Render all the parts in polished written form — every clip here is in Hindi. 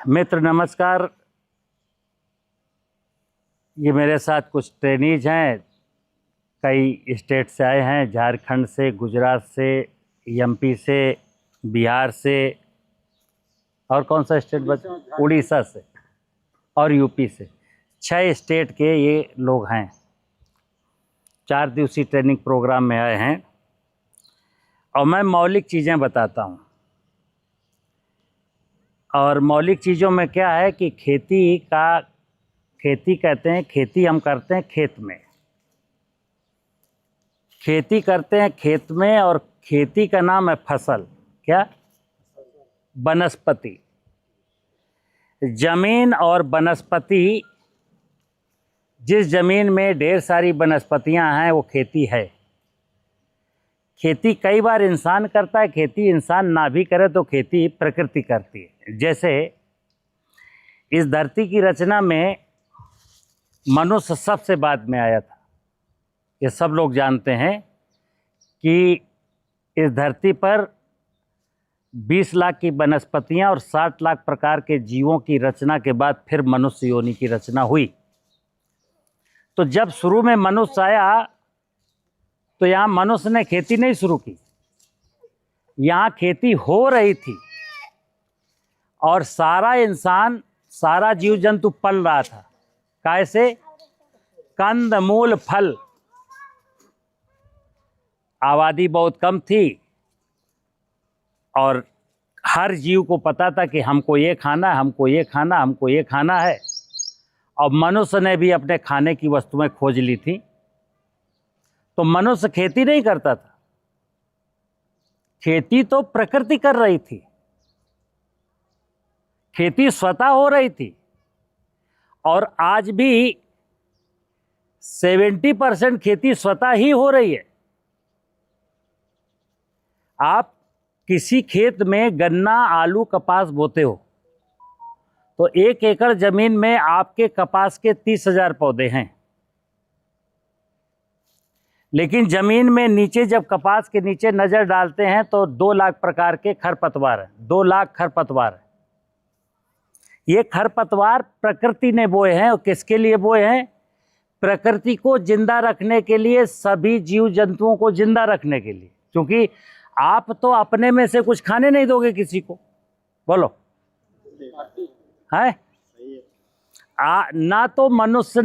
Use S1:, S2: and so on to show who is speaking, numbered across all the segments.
S1: मित्र नमस्कार। ये मेरे साथ कुछ ट्रेनीज हैं, कई स्टेट से आए हैं, झारखंड से, गुजरात से, एमपी से, बिहार से, और कौन सा स्टेट बचा, उड़ीसा से और यूपी से। 6 स्टेट के ये लोग हैं। 4 दिवसीय ट्रेनिंग प्रोग्राम में आए हैं और मैं मौलिक चीज़ें बताता हूँ। और मौलिक चीज़ों में क्या है कि खेती कहते हैं, खेती हम करते हैं खेत में, खेती करते हैं खेत में, और खेती का नाम है फसल। क्या? वनस्पति। जमीन और वनस्पति, जिस जमीन में ढेर सारी वनस्पतियां हैं वो खेती है। खेती कई बार इंसान करता है, खेती इंसान ना भी करे तो खेती प्रकृति करती है। जैसे इस धरती की रचना में मनुष्य सबसे बाद में आया था। ये सब लोग जानते हैं कि इस धरती पर 20 लाख की वनस्पतियां और 60 लाख प्रकार के जीवों की रचना के बाद फिर मनुष्य योनि की रचना हुई। तो जब शुरू में मनुष्य आया तो यहाँ मनुष्य ने खेती नहीं शुरू की, यहाँ खेती हो रही थी और सारा इंसान, सारा जीव जंतु पल रहा था। कैसे? कंद मूल फल। आबादी बहुत कम थी और हर जीव को पता था कि हमको ये खाना है, हमको ये खाना, हमको ये खाना है। और मनुष्य ने भी अपने खाने की वस्तुएं खोज ली थी। तो मनुष्य खेती नहीं करता था, खेती तो प्रकृति कर रही थी, खेती स्वतः हो रही थी। और आज भी 70% खेती स्वतः ही हो रही है। आप किसी खेत में गन्ना, आलू, कपास बोते हो तो 1 एकड़ जमीन में आपके कपास के 30,000 पौधे हैं। लेकिन जमीन में नीचे जब कपास के नीचे नजर डालते हैं तो 2 लाख प्रकार के खरपतवार हैं। 2 लाख खरपतवार हैं। ये खरपतवार प्रकृति ने बोए हैं। और किसके लिए बोए हैं? प्रकृति को जिंदा रखने के लिए, सभी जीव जंतुओं को जिंदा रखने के लिए। क्योंकि आप तो अपने में से कुछ खाने नहीं दोगे किसी को, बोलो है ना? तो मनुष्य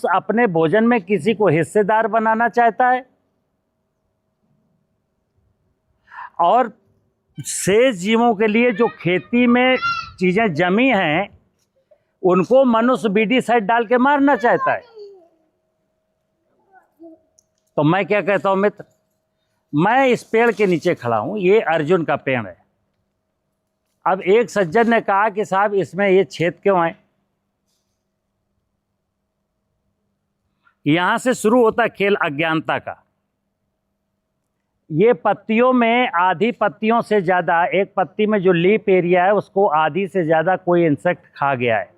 S1: अपने भोजन में किसी को हिस्सेदार बनाना चाहता है, और शेष जीवों के लिए जो खेती में चीजें जमी हैं उनको मनुष्य बीडीसाइड डाल के मारना चाहता है। तो मैं क्या कहता हूं मित्र, मैं इस पेड़ के नीचे खड़ा हूं, ये अर्जुन का पेड़ है। अब एक सज्जन ने कहा कि साहब इसमें ये छेद क्यों है? यहां से शुरू होता है खेल अज्ञानता का। ये पत्तियों में आधी पत्तियों से ज़्यादा, एक पत्ती में जो लीफ एरिया है उसको आधी से ज़्यादा कोई इंसेक्ट खा गया है।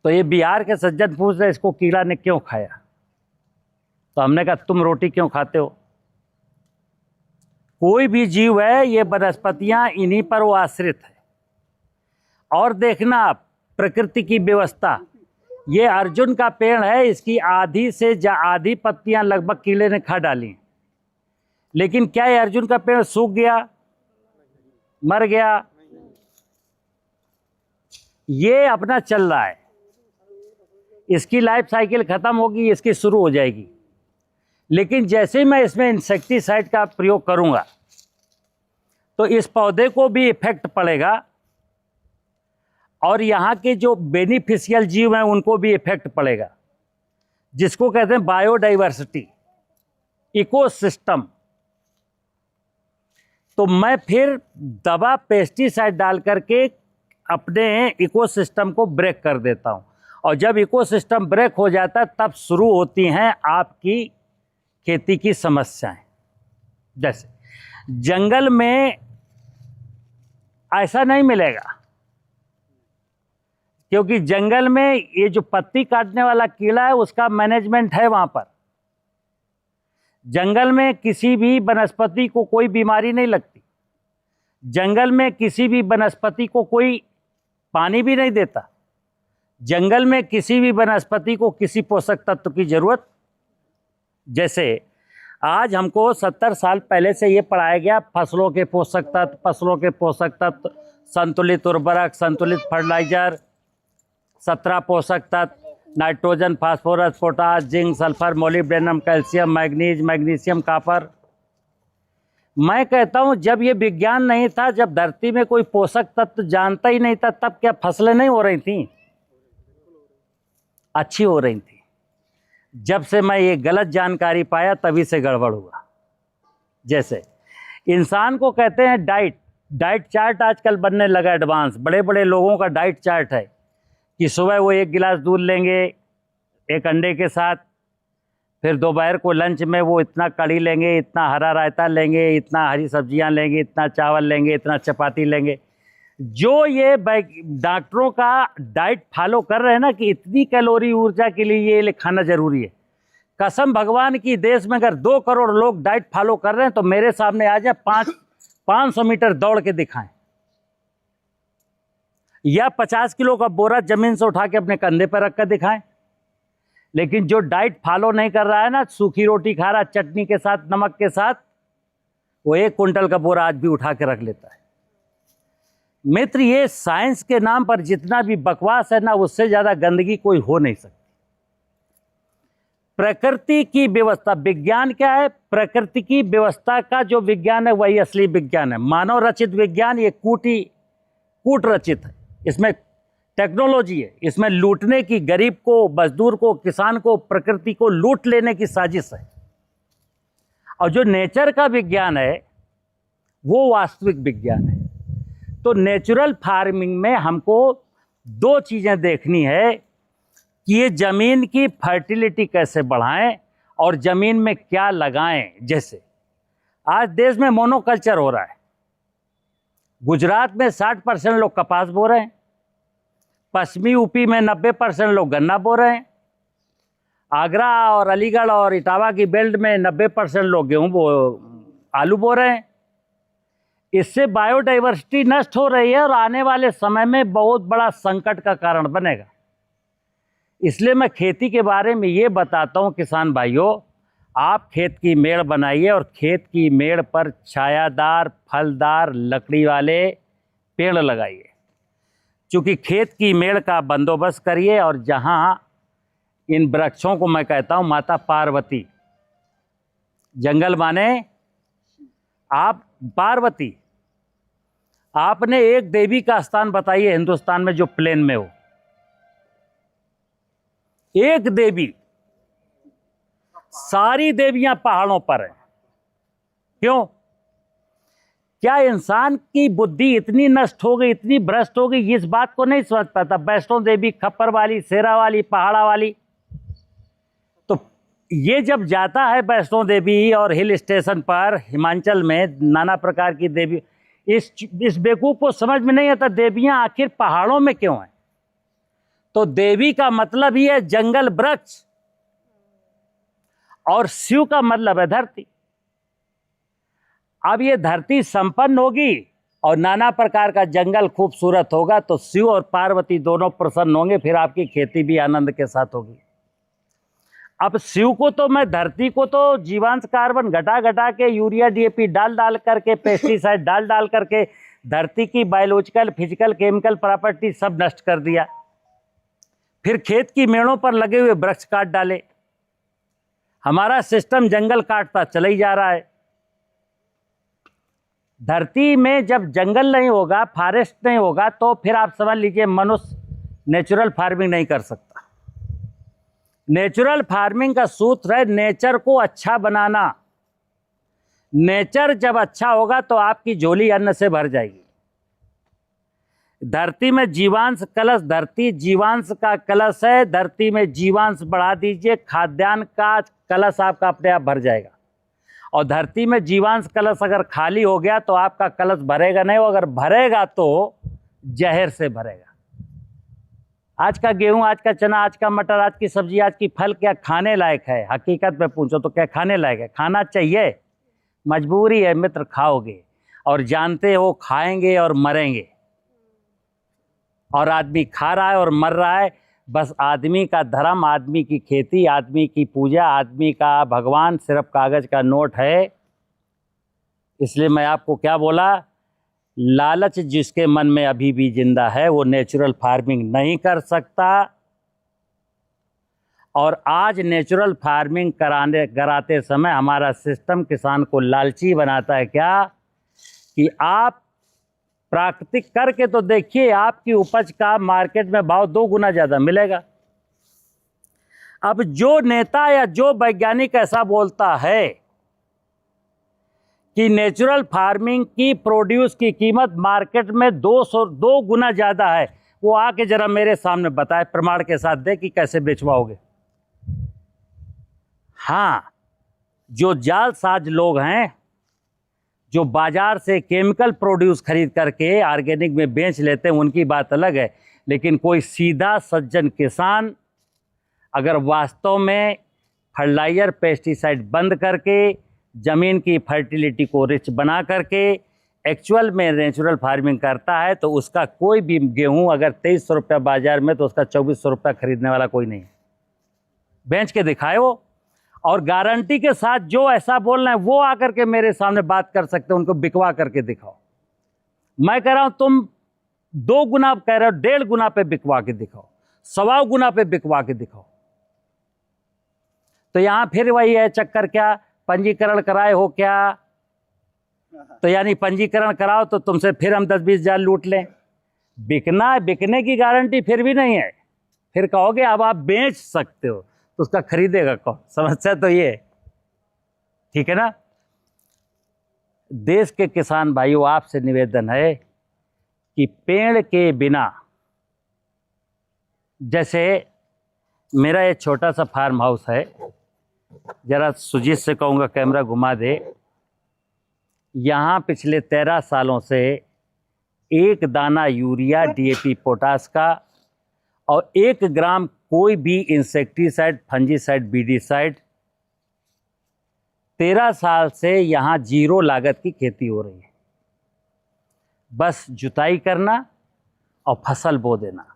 S1: तो ये बिहार के सज्जन पूछ रहे इसको कीड़ा ने क्यों खाया? तो हमने कहा तुम रोटी क्यों खाते हो? कोई भी जीव है, ये वनस्पतियां इन्हीं पर वो आश्रित है। और देखना आप प्रकृति की व्यवस्था, ये अर्जुन का पेड़ है, इसकी आधी पत्तियां लगभग कीड़े ने खा डाली। लेकिन क्या ये अर्जुन का पेड़ सूख गया, मर गया? ये अपना चल रहा है, इसकी लाइफ साइकिल खत्म होगी, इसकी शुरू हो जाएगी। लेकिन जैसे ही मैं इसमें इंसेक्टिसाइड का प्रयोग करूंगा तो इस पौधे को भी इफेक्ट पड़ेगा और यहाँ के जो बेनिफिशियल जीव हैं उनको भी इफेक्ट पड़ेगा, जिसको कहते हैं बायोडाइवर्सिटी, इकोसिस्टम। तो मैं फिर दवा, पेस्टिसाइड डाल करके अपने इकोसिस्टम को ब्रेक कर देता हूँ। और जब इकोसिस्टम ब्रेक हो जाता है तब शुरू होती हैं आपकी खेती की समस्याएं। जैसे जंगल में ऐसा नहीं मिलेगा, क्योंकि जंगल में ये जो पत्ती काटने वाला कीड़ा है उसका मैनेजमेंट है वहां पर। जंगल में किसी भी वनस्पति को कोई बीमारी नहीं लगती। जंगल में किसी भी वनस्पति को कोई पानी भी नहीं देता। जंगल में किसी भी वनस्पति को किसी पोषक तत्व की जरूरत, जैसे आज हमको 70 साल पहले से ये पढ़ाया गया, फसलों के पोषक तत्व, संतुलित उर्वरक, संतुलित फर्टिलाइजर, 17 पोषक तत्व, nitrogen, phosphorus, potash, zinc, sulphur, molybdenum, calcium, magnesium, copper. मैं कहता हूँ जब ये विज्ञान नहीं था, जब धरती में कोई पोषक तत्व जानता ही नहीं था, तब क्या फसलें नहीं हो रही थी? अच्छी हो रही थी। जब से मैं ये गलत जानकारी पाया तभी से गड़बड़ हुआ। जैसे इंसान को कहते हैं डाइट चार्ट आजकल बनने लगा एडवांस, बड़े बड़े लोगों का डाइट चार्ट है कि सुबह वो 1 गिलास दूध लेंगे एक अंडे के साथ, फिर दोपहर को लंच में वो इतना कढ़ी लेंगे, इतना हरा रायता लेंगे, इतना हरी सब्जियां लेंगे, इतना चावल लेंगे, इतना चपाती लेंगे। जो ये डॉक्टरों का डाइट फॉलो कर रहे हैं ना कि इतनी कैलोरी ऊर्जा के लिए ये खाना जरूरी है, कसम भगवान की, देश में अगर 2 करोड़ लोग डाइट फॉलो कर रहे हैं तो मेरे सामने आ जाए 500 मीटर दौड़ के दिखाएं, या 50 किलो का बोरा जमीन से उठा के अपने कंधे पर रख कर दिखाएं। लेकिन जो डाइट फॉलो नहीं कर रहा है ना, सूखी रोटी खा रहा, चटनी के साथ, नमक के साथ, वो 1 कुंटल का बोरा आज भी उठा के रख लेता है। मित्र, ये साइंस के नाम पर जितना भी बकवास है ना, उससे ज्यादा गंदगी कोई हो नहीं सकती। प्रकृति की व्यवस्था, विज्ञान क्या है? प्रकृति की व्यवस्था का जो विज्ञान है वही असली विज्ञान है। मानव रचित विज्ञान ये कूट रचित है, इसमें टेक्नोलॉजी है, इसमें लूटने की, गरीब को, मजदूर को, किसान को, प्रकृति को लूट लेने की साजिश है। और जो नेचर का विज्ञान है वो वास्तविक विज्ञान है। तो नेचुरल फार्मिंग में हमको 2 चीजें देखनी है कि ये जमीन की फर्टिलिटी कैसे बढ़ाएं और जमीन में क्या लगाएं। जैसे आज देश में मोनोकल्चर हो रहा है। गुजरात में 60% लोग कपास बो रहे हैं, पश्चिमी यूपी में 90% लोग गन्ना बो रहे हैं, आगरा और अलीगढ़ और इटावा की बेल्ट में 90% लोग आलू बो रहे हैं। इससे बायोडाइवर्सिटी नष्ट हो रही है और आने वाले समय में बहुत बड़ा संकट का कारण बनेगा। इसलिए मैं खेती के बारे में ये बताता हूँ किसान भाइयों, आप खेत की मेड़ बनाइए और खेत की मेड़ पर छायादार, फलदार, लकड़ी वाले पेड़ लगाइए। चूँकि खेत की मेड़ का बंदोबस्त करिए और जहाँ इन वृक्षों को मैं कहता हूँ माता पार्वती, जंगल माने आप पार्वती, आपने एक देवी का स्थान बताइए हिंदुस्तान में जो प्लेन में हो, एक देवी। सारी देवियां पहाड़ों पर हैं। क्यों? क्या इंसान की बुद्धि इतनी नष्ट हो गई, इतनी भ्रष्ट हो गई, इस बात को नहीं समझ पाता? वैष्णो देवी, खप्पर वाली, शेरा वाली, पहाड़ा वाली, तो ये जब जाता है वैष्णो देवी और हिल स्टेशन पर हिमाचल में नाना प्रकार की देवी, इस बेवकूफ को समझ में नहीं आता देवियां आखिर पहाड़ों में क्यों हैं। तो देवी का मतलब ही है जंगल, वृक्ष, और शिव का मतलब है धरती। अब ये धरती संपन्न होगी और नाना प्रकार का जंगल खूबसूरत होगा तो शिव और पार्वती दोनों प्रसन्न होंगे, फिर आपकी खेती भी आनंद के साथ होगी। अब शिव को तो मैं, धरती को तो जीवांश कार्बन घटा घटा के, यूरिया डीएपी डाल करके, पेस्टिसाइड डाल करके धरती की बायोलॉजिकल, फिजिकल, केमिकल प्रॉपर्टी सब नष्ट कर दिया। फिर खेत की मेड़ों पर लगे हुए वृक्ष काट डाले। हमारा सिस्टम जंगल काटता चला ही जा रहा है। धरती में जब जंगल नहीं होगा, फॉरेस्ट नहीं होगा, तो फिर आप समझ लीजिए मनुष्य नेचुरल फार्मिंग नहीं कर सकता। नेचुरल फार्मिंग का सूत्र है नेचर को अच्छा बनाना। नेचर जब अच्छा होगा तो आपकी झोली अन्न से भर जाएगी। धरती में जीवांश कलश, धरती जीवांश का कलश है, धरती में जीवांश बढ़ा दीजिए, खाद्यान्न का कलश आपका अपने आप भर जाएगा। और धरती में जीवांश कलश अगर खाली हो गया तो आपका कलश भरेगा नहीं, अगर भरेगा तो जहर से भरेगा। आज का गेहूं, आज का चना, आज का मटर, आज की सब्जी, आज की फल क्या खाने लायक है? हकीकत में पूछो तो क्या खाने लायक है? खाना चाहिए, मजबूरी है मित्र, खाओगे। और जानते हो खाएंगे और मरेंगे, और आदमी खा रहा है और मर रहा है। बस आदमी का धर्म, आदमी की खेती, आदमी की पूजा, आदमी का भगवान सिर्फ कागज़ का नोट है। इसलिए मैं आपको क्या बोला, लालच जिसके मन में अभी भी जिंदा है वो नेचुरल फार्मिंग नहीं कर सकता। और आज नेचुरल फार्मिंग कराते समय हमारा सिस्टम किसान को लालची बनाता है क्या, कि आप प्राकृतिक करके तो देखिए, आपकी उपज का मार्केट में भाव 2 गुना ज़्यादा मिलेगा। अब जो नेता या जो वैज्ञानिक ऐसा बोलता है कि नेचुरल फार्मिंग की प्रोड्यूस की कीमत मार्केट में 2 गुना ज़्यादा है, वो आके ज़रा मेरे सामने बताए, प्रमाण के साथ दे कि कैसे बेचवाओगे। हाँ, जो जालसाज लोग हैं, जो बाजार से केमिकल प्रोड्यूस खरीद करके ऑर्गेनिक में बेच लेते हैं, उनकी बात अलग है। लेकिन कोई सीधा सज्जन किसान अगर वास्तव में फर्टिलाइजर पेस्टिसाइड बंद करके ज़मीन की फर्टिलिटी को रिच बना करके एक्चुअल में नेचुरल फार्मिंग करता है, तो उसका कोई भी गेहूं अगर 2300 रुपया बाज़ार में, तो उसका 2400 रुपया खरीदने वाला कोई नहीं। बेच के दिखाए वो, और गारंटी के साथ जो ऐसा बोल रहे हैं वो आकर के मेरे सामने बात कर सकते हैं, उनको बिकवा करके दिखाओ। मैं कह रहा हूं तुम 2 गुना कह रहे हो, 1.5 गुना पे बिकवा के दिखाओ, 1.25 गुना पे बिकवा के दिखाओ। तो यहां फिर वही है चक्कर, क्या पंजीकरण कराए हो क्या, तो यानी पंजीकरण कराओ तो तुमसे फिर हम 10-20 हजार लूट लें। बिकने की गारंटी फिर भी नहीं है। फिर कहोगे अब आप बेच सकते हो, तो उसका खरीदेगा कौन? समस्या तो ये है, ठीक है ना। देश के किसान भाइयों, आपसे निवेदन है कि पेड़ के बिना, जैसे मेरा एक छोटा सा फार्म हाउस है, जरा सुजीत से कहूँगा कैमरा घुमा दे। यहाँ पिछले 13 सालों से 1 दाना यूरिया, DAP, पोटास का और 1 ग्राम कोई भी इंसेक्टिसाइड, फंजीसाइड, बीडीसाइड, 13 साल से यहाँ 0 लागत की खेती हो रही है। बस जुताई करना और फसल बो देना।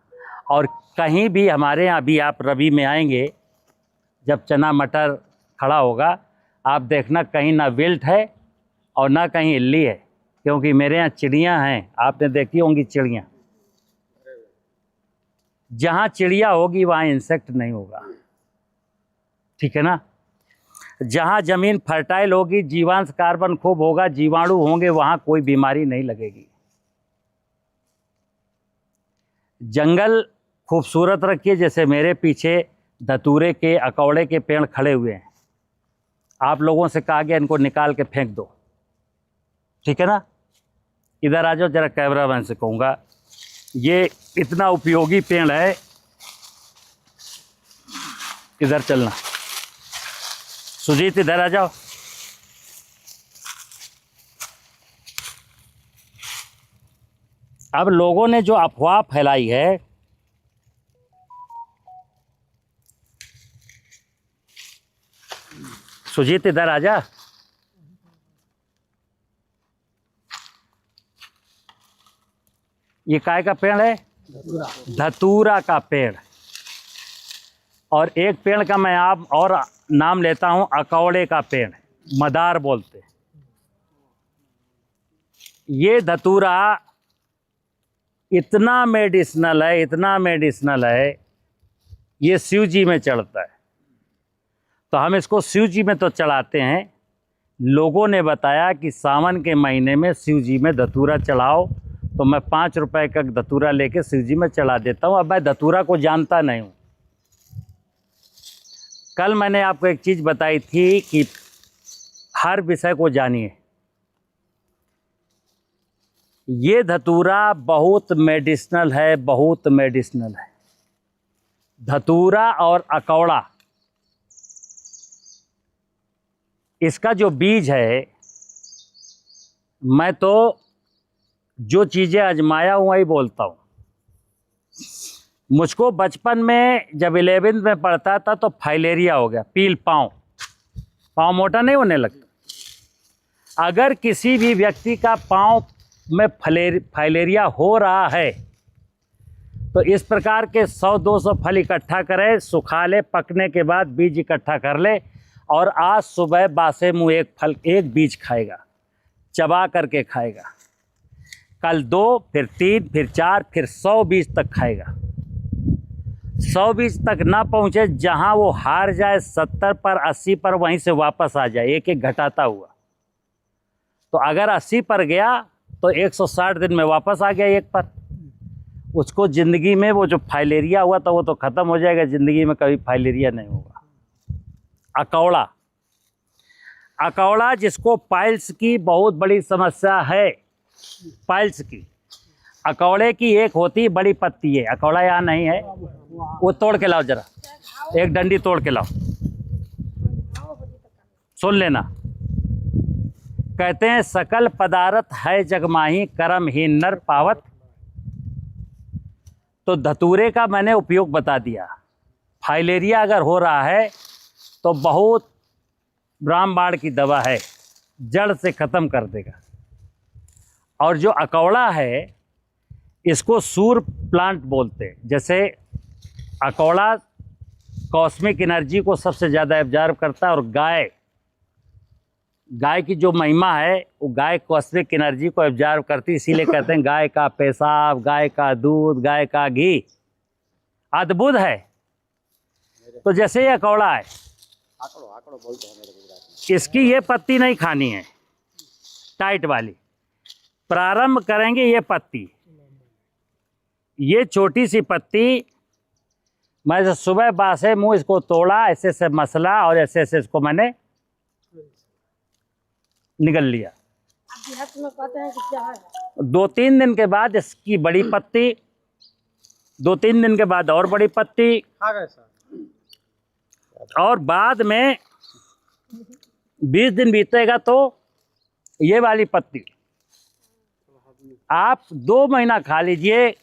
S1: और कहीं भी हमारे यहाँ भी, आप रबी में आएंगे जब चना मटर खड़ा होगा, आप देखना कहीं ना विल्ट है और ना कहीं इल्ली है, क्योंकि मेरे यहाँ चिड़ियाँ हैं, आपने देखी होंगी चिड़ियाँ। जहाँ चिड़िया होगी वहाँ इंसेक्ट नहीं होगा, ठीक है ना। जहाँ ज़मीन फर्टाइल होगी, जीवांश कार्बन खूब होगा, जीवाणु होंगे, वहाँ कोई बीमारी नहीं लगेगी। जंगल खूबसूरत रखिए, जैसे मेरे पीछे धतूरे के, अकौड़े के पेड़ खड़े हुए हैं। आप लोगों से कहा गया इनको निकाल के फेंक दो, ठीक है ना। इधर आ जाओ, जरा कैमरा मैन से कहूँगा, ये इतना उपयोगी पेड़ है, इधर चलना। सुजीत इधर आ जाओ। अब लोगों ने जो अफवाह फैलाई है, सुजीत इधर आ जा। ये काय का पेड़ है? धतूरा का पेड़। और एक पेड़ का मैं आप और नाम लेता हूं, अकौड़े का पेड़, मदार बोलते। ये धतूरा इतना मेडिसिनल है, इतना मेडिसिनल है, ये शिव जी में चढ़ता है। तो हम इसको शिव जी में तो चढ़ाते हैं। लोगों ने बताया कि सावन के महीने में शिव जी में धतूरा चढ़ाओ, तो मैं 5 रुपए का धतूरा लेके शिव जी में चढ़ा देता हूँ। अब मैं धतूरा को जानता नहीं हूँ। कल मैंने आपको एक चीज़ बताई थी कि हर विषय को जानिए। ये धतूरा बहुत मेडिसिनल है, बहुत मेडिसिनल है। धतूरा और अकौड़ा, इसका जो बीज है, मैं तो जो चीज़ें आजमाया हुआ ही बोलता हूँ। मुझको बचपन में जब 11th में पढ़ता था तो फाइलेरिया हो गया, पील पाँव मोटा नहीं होने लगता। अगर किसी भी व्यक्ति का पाँव में फाइलेरिया हो रहा है तो इस प्रकार के 100-200 फल इकट्ठा करे, सुखा ले, पकने के बाद बीज इकट्ठा कर ले और आज सुबह बासे मुँह एक बीज खाएगा, चबा करके खाएगा। कल 2, फिर 3, फिर 4, फिर 100 बीज तक खाएगा। 100 बीज तक ना पहुँचे, जहाँ वो हार जाए 70 पर 80 पर, वहीं से वापस आ जाए एक एक घटाता हुआ। तो अगर 80 पर गया तो 160 दिन में वापस आ गया 1 पर। उसको ज़िंदगी में वो जो फाइलेरिया हुआ था वो तो ख़त्म हो जाएगा, ज़िंदगी में कभी फाइलेरिया नहीं होगा। अकौड़ा, अकौड़ा जिसको पाइल्स की बहुत बड़ी समस्या है, पाइल्स की, अकौड़े की एक होती बड़ी पत्ती है, अकौड़ा यहाँ नहीं है, वो तोड़ के लाओ जरा, एक डंडी तोड़ के लाओ, सुन लेना। कहते हैं सकल पदार्थ है जगमाही, कर्महीन नर पावत। तो धतूरे का मैंने उपयोग बता दिया। फाइलेरिया अगर हो रहा है तो बहुत रामबाण की दवा है, जड़ से ख़त्म कर देगा। और जो अकौड़ा है इसको सूर प्लांट बोलते हैं। जैसे अकौड़ा कॉस्मिक एनर्जी को सबसे ज़्यादा एब्जॉर्ब करता है और गाय की जो महिमा है वो गाय कॉस्मिक एनर्जी को एब्जॉर्ब करती है, इसीलिए कहते हैं गाय का पेशाब, गाय का दूध, गाय का घी अद्भुत है। तो जैसे ये अकौड़ा है, इसकी ये पत्ती नहीं खानी है टाइट वाली, प्रारंभ करेंगे ये पत्ती, ये छोटी सी पत्ती। मैं सुबह बासे मुँह इसको तोड़ा, ऐसे ऐसे मसला और ऐसे ऐसे इसको मैंने निगल लिया।
S2: आप देहात में कहते हैं कि क्या है?
S1: 2-3 दिन के बाद इसकी बड़ी पत्ती, 2-3 दिन के बाद और बड़ी पत्ती, और बाद में 20 दिन बीतेगा तो ये वाली पत्ती। आप 2 महीना खा लीजिए,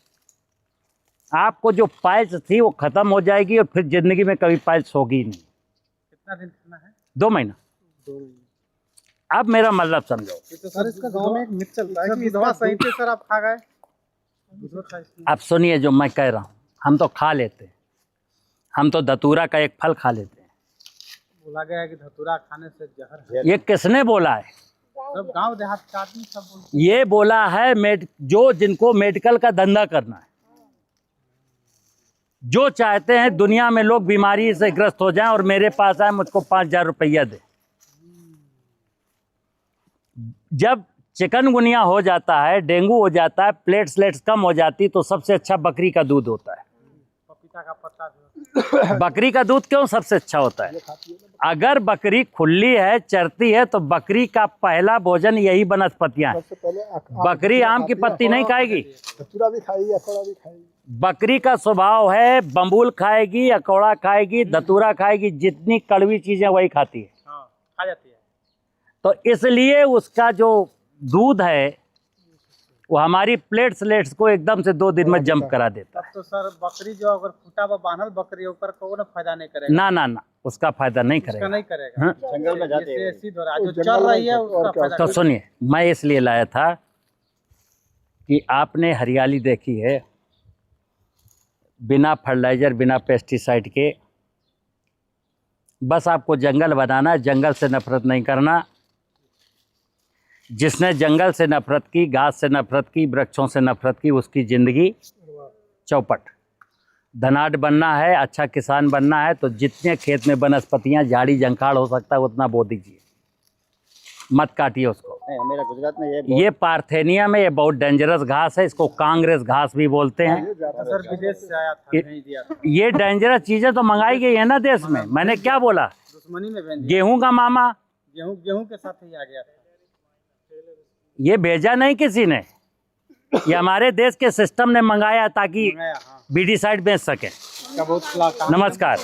S1: आपको जो पाइल्स थी वो ख़त्म हो जाएगी और फिर ज़िंदगी में कभी पाइल्स होगी नहीं।
S3: कितना दिन खाना है?
S1: 2 महीना। अब मेरा मतलब समझो।
S3: तो सर इसका गांव में एक मिथ चलता है कि दवा सही थी सर, आप खा गए।
S1: अब सुनिए जो मैं कह रहा हूँ, हम तो खा लेते हैं, हम तो धतूरा का एक फल खा लेते हैं।
S3: बोला गया है कि धतूरा खाने से जहर है।
S1: ये किसने बोला है?
S3: सब गांव देहात का आदमी सब बोलते
S1: ये बोला है जो जिनको मेडिकल का धंधा करना है, जो चाहते हैं दुनिया में लोग बीमारी से ग्रस्त हो जाएं और मेरे पास आए मुझको 5,000 रुपया दे। जब चिकनगुनिया हो जाता है, डेंगू हो जाता है, प्लेटलेट्स कम हो जाती, तो सबसे अच्छा बकरी का दूध होता है।
S3: पपीता का पत्ता
S1: बकरी का दूध क्यों सबसे अच्छा होता है? अगर बकरी खुली है, चरती है, तो बकरी का पहला भोजन यही वनस्पतियां हैं। बकरी आम की पत्ती नहीं खाएगी,
S4: धतूरा भी खाएगी, अकौड़ा भी खाएगी।
S1: बकरी का स्वभाव है बम्बूल खाएगी, अकौड़ा खाएगी, धतूरा खाएगी, जितनी कड़वी चीजें वही खाती है।
S3: हाँ, खा जाती है।
S1: तो इसलिए उसका जो दूध है वो हमारी प्लेटलेट्स को एकदम से 2 दिन में जंप करा देता है।
S3: तो सर बकरी जो अगर फूटा हुआ बांधल बकरी ऊपर को फायदा नहीं करेगा?
S1: ना ना ना, उसका फायदा नहीं
S3: उसका
S1: करेगा।
S3: नहीं करेगा।
S1: हाँ?
S4: जंगल में जाते हैं।
S3: एसिड हो रहा है, जो चल रही है उसका फायदा।
S1: तो सुनिए, मैं इसलिए लाया था कि आपने हरियाली देखी है, बिना फर्टिलाइजर, बिना पेस्टिसाइड के, बस आपको जंगल बनाना है, जंगल से नफरत नहीं करना। जिसने जंगल से नफरत की, घास से नफरत की, वृक्षों से नफरत की, उसकी ज़िंदगी चौपट। धनाढ़ बनना है, अच्छा किसान बनना है, तो जितने खेत में वनस्पतियाँ, झाड़ी जंखाड़ हो सकता है उतना बो दीजिए, मत काटिए उसको।
S4: मेरा गुजरात में
S1: ये पार्थेनिया में ये बहुत डेंजरस घास है, इसको कांग्रेस घास भी बोलते हैं।
S3: सर विदेश से आया था, नहीं दिया था।
S1: ये डेंजरस चीज़ें तो मंगाई गई है ना देश में। मैंने क्या बोला?
S3: दुश्मनी में भेज दिया।
S1: गेहूं का मामा,
S3: गेहूं के साथ ही आ गया था।
S1: ये भेजा नहीं किसी ने, ये हमारे देश के सिस्टम ने मंगाया ताकि
S3: हाँ,
S1: बीडी साइड बेच सके।
S3: का बहुत
S1: नमस्कार।